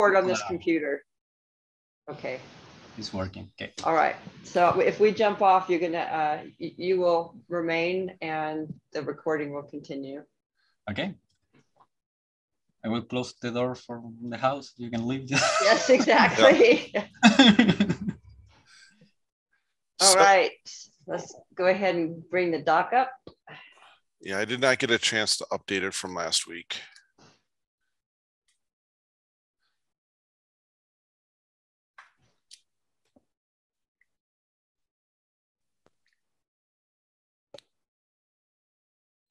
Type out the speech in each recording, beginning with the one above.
on this computer. Okay. It's working. Okay. All right. So if we jump off, you're gonna you will remain and the recording will continue. Okay. I will close the door for the house. You can leave. Yes, exactly. All right. Let's go ahead and bring the doc up. Yeah, I did not get a chance to update it from last week.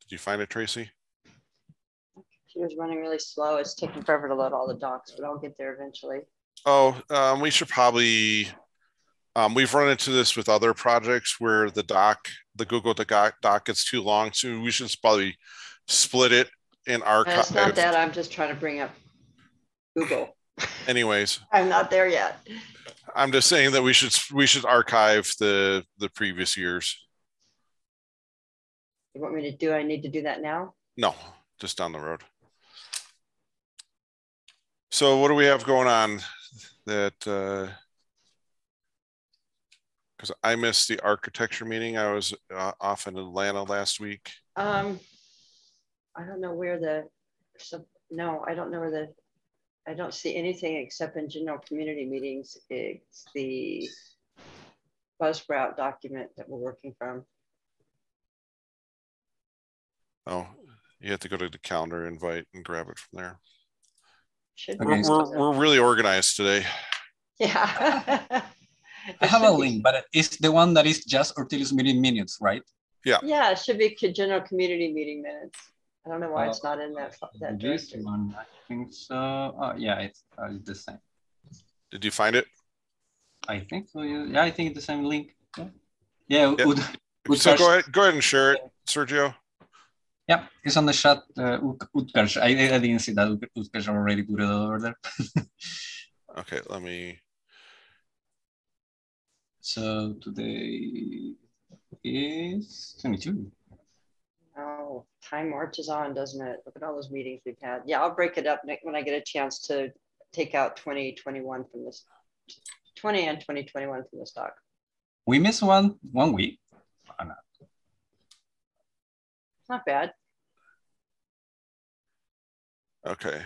Did you find it, Tracy? She was running really slow. It's taking forever to load all the docs, but I'll get there eventually. Oh, we should probably, we've run into this with other projects where the Google doc gets too long. So we should probably split it in archive. And it's not that, I'm just trying to bring up Google. Anyways. I'm not there yet. I'm just saying that we should archive the previous years. You want me to do, I need to do that now? No, just down the road. So what do we have going on that, because I missed the architecture meeting. I was off in Atlanta last week. I don't know where the, no, I don't know where the, I don't see anything except in general community meetings. It's the Buzzsprout document that we're working from. Oh, you have to go to the calendar invite and grab it from there. Okay. We're really organized today. Yeah. I have a link, but it's the one that is just Ortelius meeting minutes, right? Yeah. Yeah, it should be general community meeting minutes. I don't know why it's not in that This one, I think so. Oh, yeah, it's the same. Did you find it? I think so. Yeah, I think it's the same link. Yeah. So go ahead and share it, Sergio. Yeah, it's on the chat. Utkarsh. I didn't see that Utkarsh already put it over there. Okay, let me. So today is 22. Oh, time marches on, doesn't it? Look at all those meetings we've had. Yeah, I'll break it up when I get a chance to take out 2021 from this, 20 and 2021 from this doc. We missed one week. Oh, no. Not bad. Okay.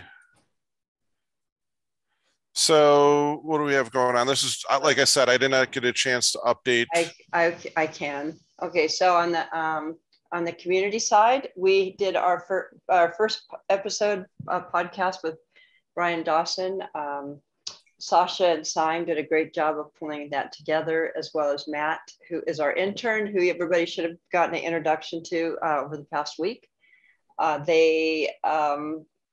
So what do we have going on? This is, like I said, I did not get a chance to update. I can. Okay, so on the community side, we did our first episode podcast with Brian Dawson. Sasha and Sime did a great job of pulling that together, as well as Matt, who is our intern, who everybody should have gotten an introduction to over the past week. They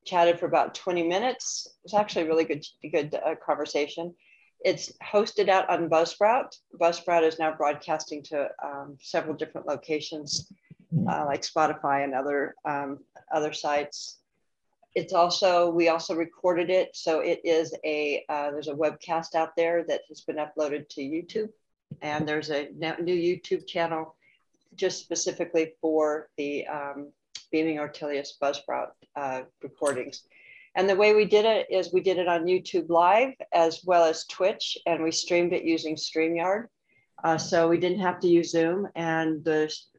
chatted for about 20 minutes. It was actually a really good conversation. It's hosted out on Buzzsprout. Buzzsprout is now broadcasting to several different locations, like Spotify and other sites. It's also, we also recorded it. So it is there's a webcast out there that has been uploaded to YouTube. And there's a new YouTube channel just specifically for the Beaming Ortelius Buzzsprout recordings. And the way we did it is we did it on YouTube Live as well as Twitch, and we streamed it using StreamYard. So we didn't have to use Zoom, and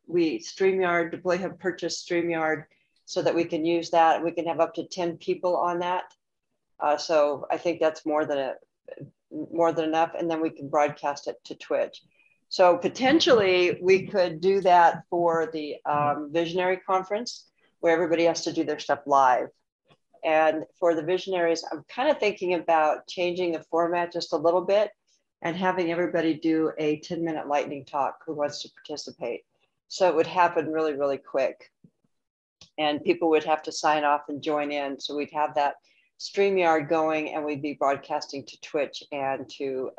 we have purchased StreamYard so that we can use that. We can have up to 10 people on that. So I think that's more than enough, and then we can broadcast it to Twitch. So potentially we could do that for the Visionary Conference, where everybody has to do their stuff live. And for the Visionaries, I'm kind of thinking about changing the format just a little bit and having everybody do a 10-minute lightning talk who wants to participate. So it would happen really, really quick. And people would have to sign off and join in. So we'd have that StreamYard going, and we'd be broadcasting to Twitch and to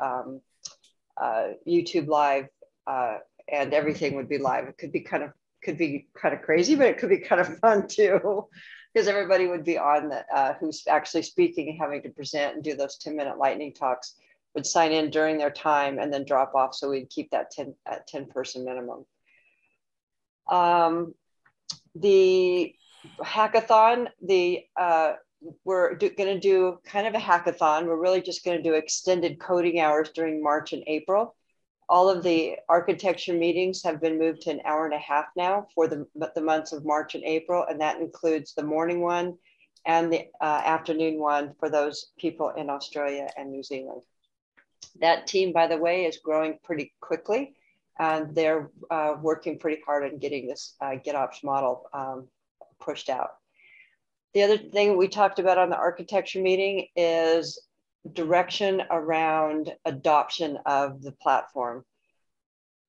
YouTube Live, and everything would be live. It could be kind of crazy, but it could be kind of fun too, because everybody would be on who's actually speaking and having to present and do those 10-minute lightning talks would sign in during their time and then drop off. So we'd keep that 10 person minimum. The hackathon, the we're going to do kind of a hackathon. We're really just going to do extended coding hours during March and April. All of the architecture meetings have been moved to an hour and a half now for the months of March and April, and that includes the morning one and the afternoon one for those people in Australia and New Zealand. That team, by the way, is growing pretty quickly, and they're working pretty hard on getting this GitOps model pushed out. The other thing we talked about on the architecture meeting is direction around adoption of the platform.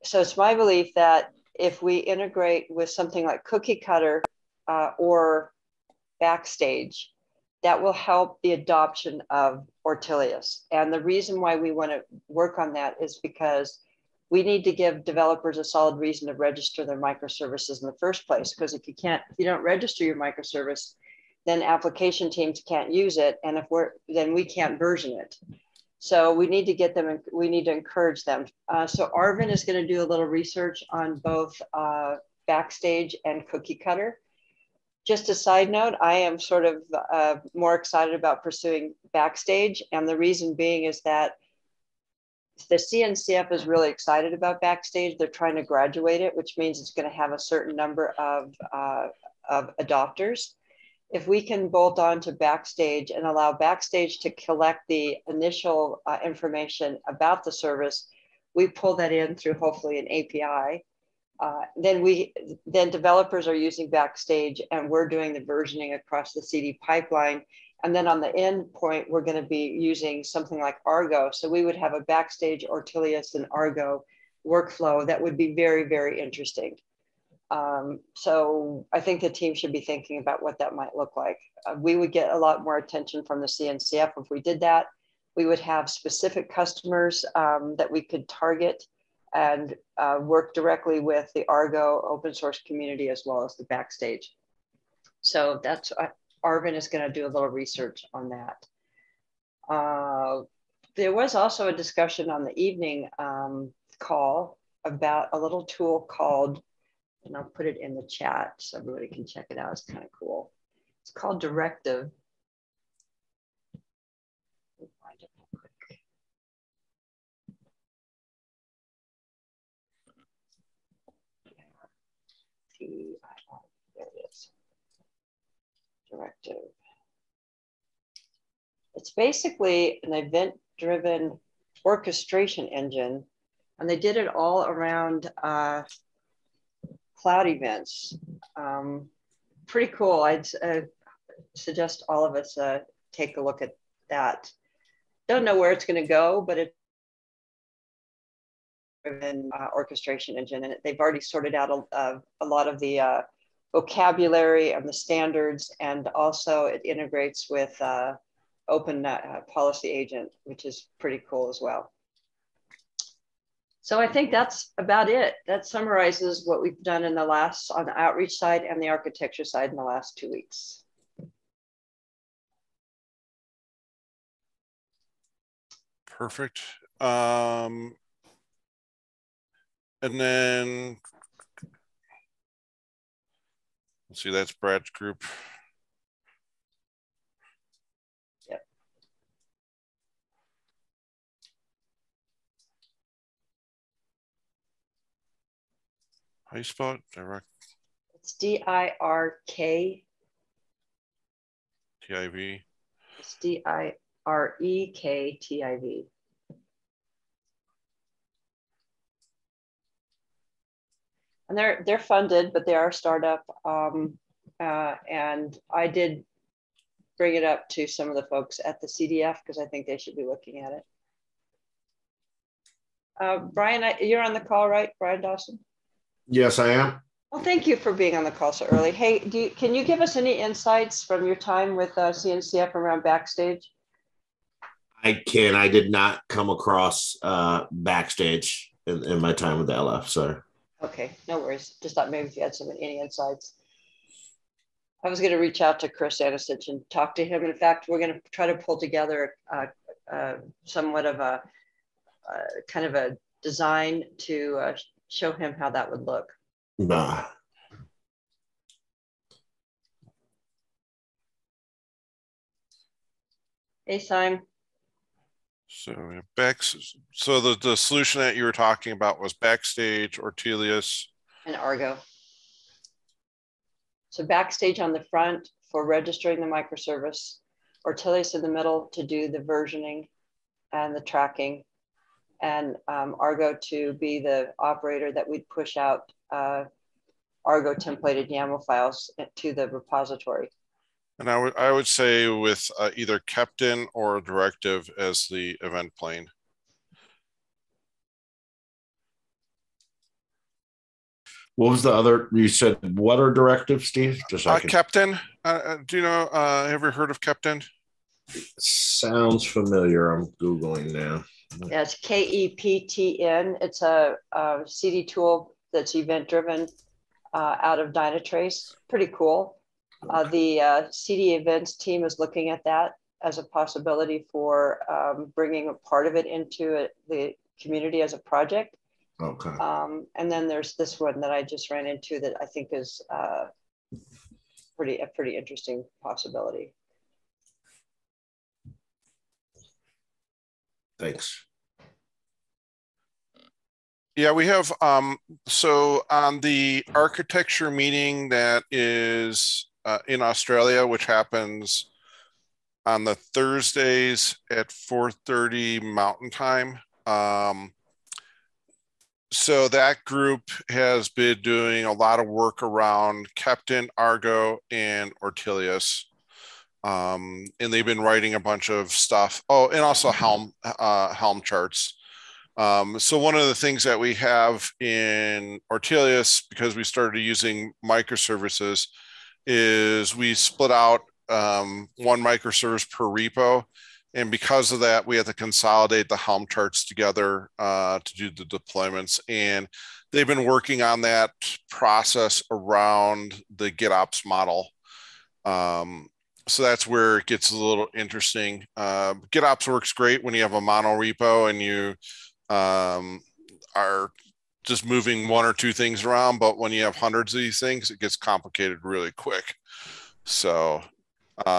So it's my belief that if we integrate with something like Cookie Cutter or Backstage, that will help the adoption of Ortelius. And the reason why we want to work on that is because we need to give developers a solid reason to register their microservices in the first place. Because if you don't register your microservice, then application teams can't use it. And then we can't version it. So we need to get them, we need to encourage them. So Arvin is going to do a little research on both Backstage and Cookie Cutter. Just a side note, I am sort of more excited about pursuing Backstage. And the reason being is that the CNCF is really excited about Backstage. They're trying to graduate it, which means it's going to have a certain number of adopters. If we can bolt on to Backstage and allow Backstage to collect the initial information about the service, we pull that in through hopefully an API. Then developers are using Backstage, and we're doing the versioning across the CD pipeline. And then on the end point, we're going to be using something like Argo. So we would have a Backstage, Ortelius, and Argo workflow that would be very, very interesting. So I think the team should be thinking about what that might look like. We would get a lot more attention from the CNCF if we did that. We would have specific customers that we could target and work directly with the Argo open source community as well as the Backstage. So that's Arvin is going to do a little research on that. There was also a discussion on the evening call about a little tool called, and I'll put it in the chat so everybody can check it out. It's kind of cool. It's called Directive. There it is. Directive. It's basically an event-driven orchestration engine, and they did it all around cloud events. Pretty cool. I'd suggest all of us take a look at that. Don't know where it's going to go, but it's an orchestration engine, and they've already sorted out a lot of the vocabulary and the standards, and also it integrates with Open Policy Agent, which is pretty cool as well. So I think that's about it. That summarizes what we've done on the outreach side and the architecture side in the last 2 weeks. Perfect. And then let's see, that's Brad's group. Yep. How do you spell it? Direct. It's D-I-R-K. T-I-V. It's D-I-R-E-K-T-I-V. And they're funded, but they are a startup. And I did bring it up to some of the folks at the CDF because I think they should be looking at it. Brian, you're on the call, right? Brian Dawson? Yes, I am. Well, thank you for being on the call so early. Hey, can you give us any insights from your time with CNCF around Backstage? I can. I did not come across Backstage in my time with the LF, so. Okay, no worries. Just thought maybe if you had any insights. I was going to reach out to Chris Anisich and talk to him. In fact, we're going to try to pull together somewhat of a kind of a design to show him how that would look. Nah. Hey, Simon. So we have so the solution that you were talking about was Backstage, Ortelius, And Argo. So Backstage on the front for registering the microservice, Ortelius in the middle to do the versioning and the tracking, and Argo to be the operator that we'd push out Argo templated YAML files to the repository. and I would say with either Captain or Directive as the event plane. What was the other? You said what are directives, Steve? Just so Captain. Do you know? Have you heard of Captain? Sounds familiar. I'm Googling now. Yeah, it's KEPTN. It's a CD tool that's event driven out of Dynatrace. Pretty cool. The CD events team is looking at that as a possibility for bringing a part of it into the community as a project. Okay. And then there's this one that I just ran into that I think is a pretty interesting possibility. Thanks. Yeah, we have, so on the architecture meeting that is in Australia, which happens on the Thursdays at 4:30 Mountain Time. So that group has been doing a lot of work around Captain, Argo, and Ortelius. And they've been writing a bunch of stuff. Oh, and also Helm charts. So one of the things that we have in Ortelius, because we started using microservices, is we split out one microservice per repo. And because of that, we have to consolidate the Helm charts together to do the deployments. And they've been working on that process around the GitOps model. So that's where it gets a little interesting. GitOps works great when you have a mono repo and you are just moving one or two things around, but when you have hundreds of these things, it gets complicated really quick. So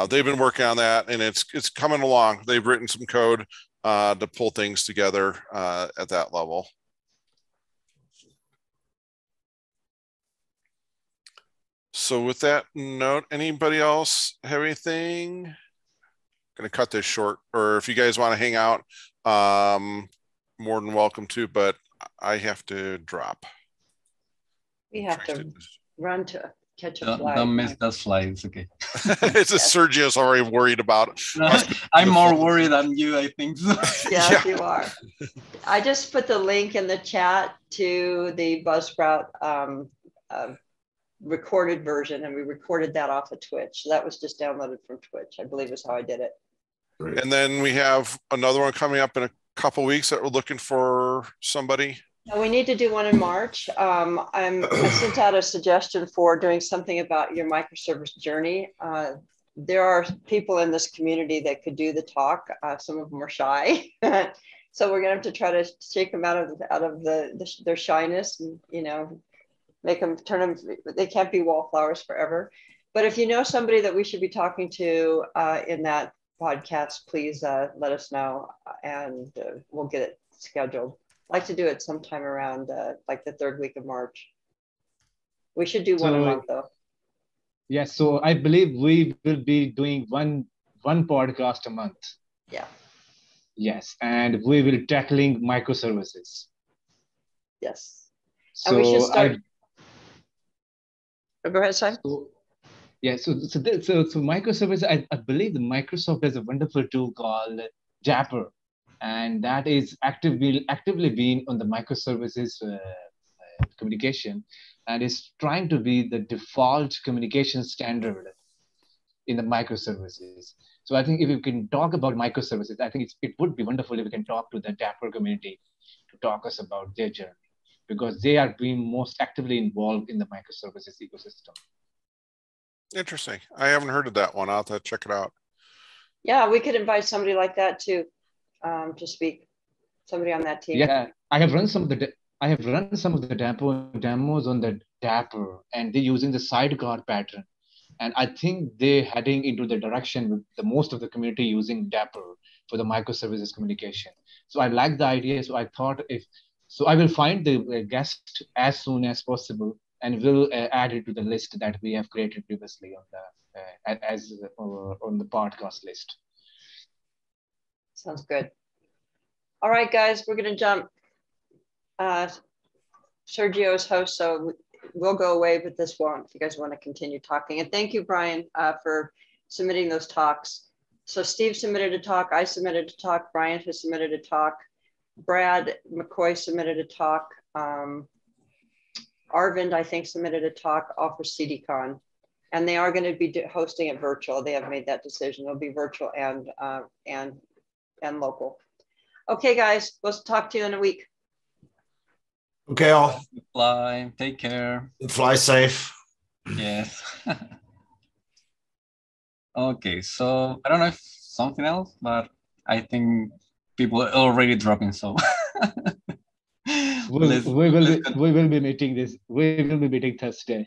they've been working on that, and it's coming along. They've written some code to pull things together at that level. So with that note, anybody else have anything? I'm gonna cut this short, or if you guys want to hang out, more than welcome to, but I have to drop. We have to run to catch a flight. Don't miss that flight. It's okay. It's a Sergio's already worried about. No, I'm more worried than you, I think. So. Yes, you are. I just put the link in the chat to the Buzzsprout recorded version, and we recorded that off of Twitch. So that was just downloaded from Twitch, I believe is how I did it. Great. And then we have another one coming up in a couple of weeks that we're looking for somebody. No, we need to do one in March. I sent out a suggestion for doing something about your microservice journey. There are people in this community that could do the talk. Some of them are shy. So we're gonna have to try to shake them out of their shyness and, make them they can't be wallflowers forever. But if you know somebody that we should be talking to in that podcast, please let us know, and we'll get it scheduled. I'd like to do it sometime around like the third week of March. We should do one a month though. Yes, so I believe we will be doing one podcast a month. Yeah. Yes, and we will tackling microservices. Yes. So and we should start. Go ahead, Simon. So microservice, I believe the Microsoft has a wonderful tool called Dapper, and that is actively being on the microservices communication, and is trying to be the default communication standard in the microservices. So I think if you can talk about microservices, I think it would be wonderful if we can talk to the Dapper community to talk us about their journey, because they are being most actively involved in the microservices ecosystem. Interesting. I haven't heard of that one. I'll have to check it out. Yeah, we could invite somebody like that too to speak. Somebody on that team. Yeah, I have run some of the demos on the Dapper, and they're using the sidecar pattern And I think they're heading into the direction with the most of the community using Dapper for the microservices communication. So I like the idea. So I thought I will find the guest as soon as possible and will add it to the list that we have created previously on the on the podcast list. Sounds good. All right, guys, we're going to jump. Sergio's host, so we'll go away, but this won't if you guys want to continue talking. And thank you, Brian, for submitting those talks. So Steve submitted a talk, I submitted a talk, Brian has submitted a talk, Brad McCoy submitted a talk, Arvind, I think, submitted a talk, all for CDCon. And they are going to be hosting it virtual. They have made that decision. It'll be virtual and local. Okay, guys, we'll talk to you in a week. Okay, all. Fly. Take care. Fly safe. Yes. Okay, so I don't know if something else, but I think people are already dropping. So we will be meeting this. We will be meeting Thursday.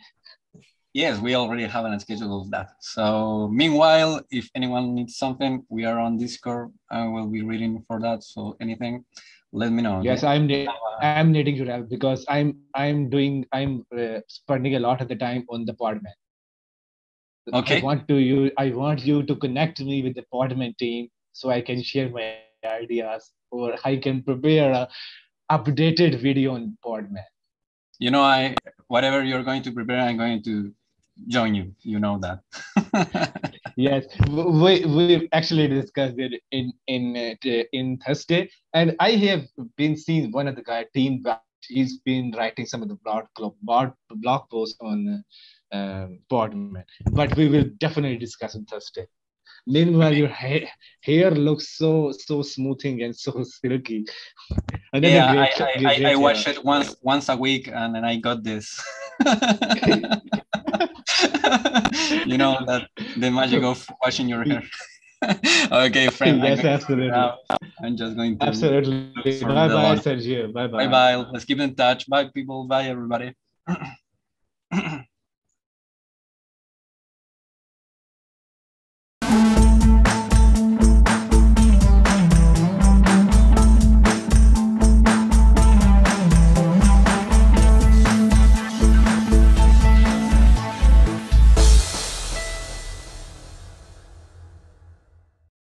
Yes, we already have a schedule of that. So meanwhile, if anyone needs something, we are on Discord. I will be reading for that. So anything, let me know. Yes, okay? I'm needing your help because I'm spending a lot of the time on the Podman. Okay. I want you to connect me with the Podman team so I can share my ideas or I can prepare a updated video on Podman. You know, whatever you're going to prepare, I'm going to join you. You know that. Yes, we actually discussed it in Thursday, and I have been seeing one of the guy team. He's been writing some of the blog posts on Podman, but we will definitely discuss on Thursday. Meanwhile, your hair looks so smoothing and so silky. And yeah, I wash it once a week, and then I got this. You know that the magic of washing your hair. Okay, friend. Yes, absolutely. I'm just going to absolutely. Bye, Sergio. Bye. Bye. Let's keep in touch. Bye, people. Bye, everybody.